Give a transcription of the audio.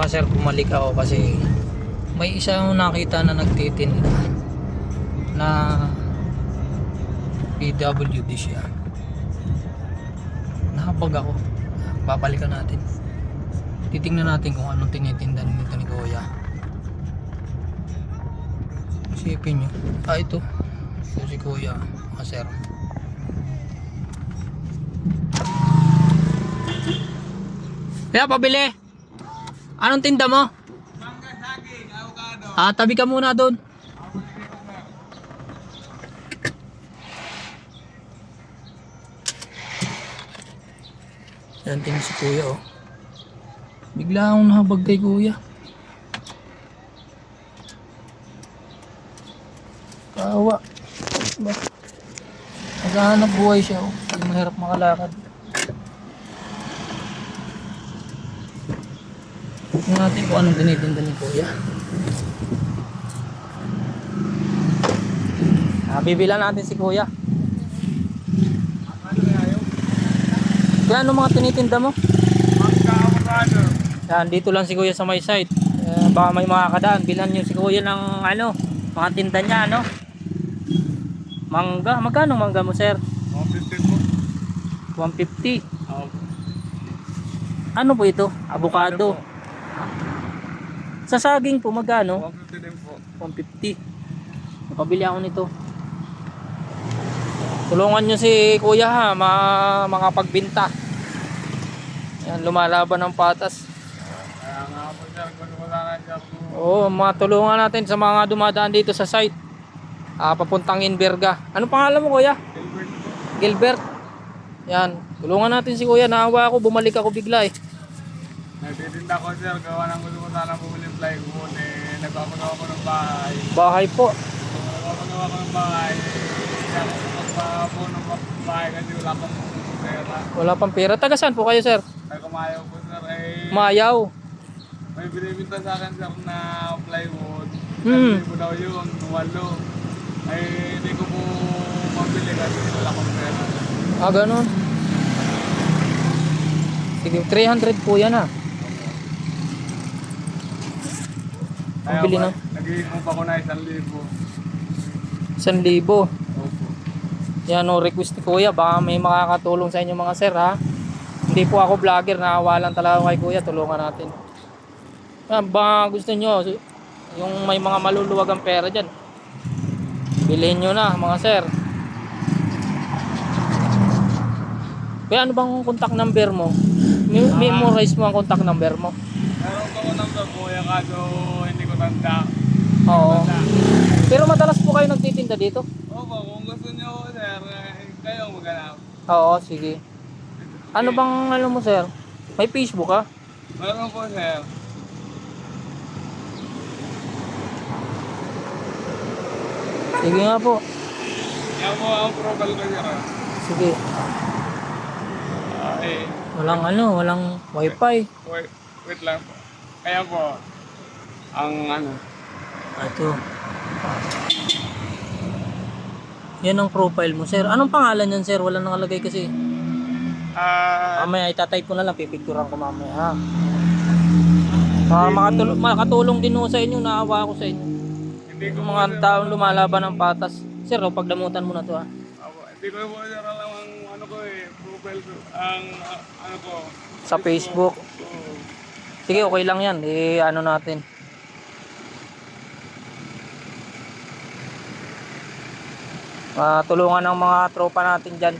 mga sir, bumalik ako kasi may isa akong nakita na nagtitinda na PWD siya. Nakabag ako. Babalikan natin. Titingnan natin kung anong tinitinda nito ni Kuya. Isipin nyo. Ito. Ito si Kuya. Mga sir. Kaya pabili. Anong tinda mo? Mangga, saging, avocado. Tabi ka muna doon. Yan tingin si Kuya oh. Bigla akong nahabag kay Kuya. Kawa. Naghahanap buhay siya oh. Hindi mahirap makalakad. Tingnan natin kung anong tinitinda ni Kuya. Bibilan natin si Kuya. Kaya ano mga tinitinda mo? Mangga, avocado. Yan, dito lang si Kuya sa may site. Baka may makakadaan. Bilhan nyo si Kuya ng ano, mga tinda niya, ano? Mangga. Magkano mangga mo, sir? 150 po. 150. Oh, Ano po ito? Avocado. Sa saging po, magkano? 150 din po. 150. Napabili ako nito. Tulungan nyo si Kuya ha, makapagbinta. Yan, lumalaban ng patas. Kaya nga po sir, kung wala na siya po. Oo, matulungan natin sa mga dumadaan dito sa site. Papuntang Inverga. Ano pangalan mo, Kuya? Gilbert po. Gilbert. Yan, tulungan natin si Kuya. Naawa ako, bumalik ako bigla eh. Nagtitinda ko sir, gawa ng gusto ko sana bumili ng plywood. Nagpapagawa ko ng bahay. Bahay po. Nagpapagawa ko ng bahay. Kaya magpapuno ng bahay kasi wala pang pera. Wala pang pera. Taga saan po kayo, sir? Kaya kumayaw po sir Mayaw. may binibinta sa akin sir na plywood. Hmm. Kasi po daw yun, walo. Ay hindi ko po mabili kasi wala pang pera. Ganun. Sige, 300 po yan ha. Kaya Pambili ba, na. nag-iipon pa ko na 1,000. 1,000. Opo. Yan o, request ni Kuya. Baka may makakatulong sa inyo mga sir ha. Hindi po ako vlogger. Naawa lang talaga kay Kuya. Tulungan natin. Baka gusto nyo, yung may mga maluluwag ang pera dyan, bilhin nyo na mga sir. Kaya ano bang contact number mo? Memorize mo ang contact number mo. Meron ko ko ng kuya kaso hindi ko tanda. Oo. Pero madalas po kayo nagtitinda dito? Opo, kung gusto nyo sir, kayo maghanap. Oo, sige. Ano bang ano mo sir? May Facebook ka? Meron po sir. Sige nga po. Yan po ang profile ko sir. Sige. Walang ano, walang wifi. Wait lang po. Kaya po, ang ano. Ito. Yan ang profile mo sir. Anong pangalan yan sir? Wala nakalagay kasi. Mamaya itatype ko na lang. Pipicturean ko mamaya ha. Makatulong din ho sa inyo. Naawa ako sa inyo. Hindi ko Yung mga taong lumalaban ng patas. Sir, pagdamutan mo na to ha. Hindi ko po sir alam ang ano ko profile ko. Ang ano ko. Sa Facebook. Sige, okay lang yan. Ano natin. Tulungan ng mga tropa natin dyan.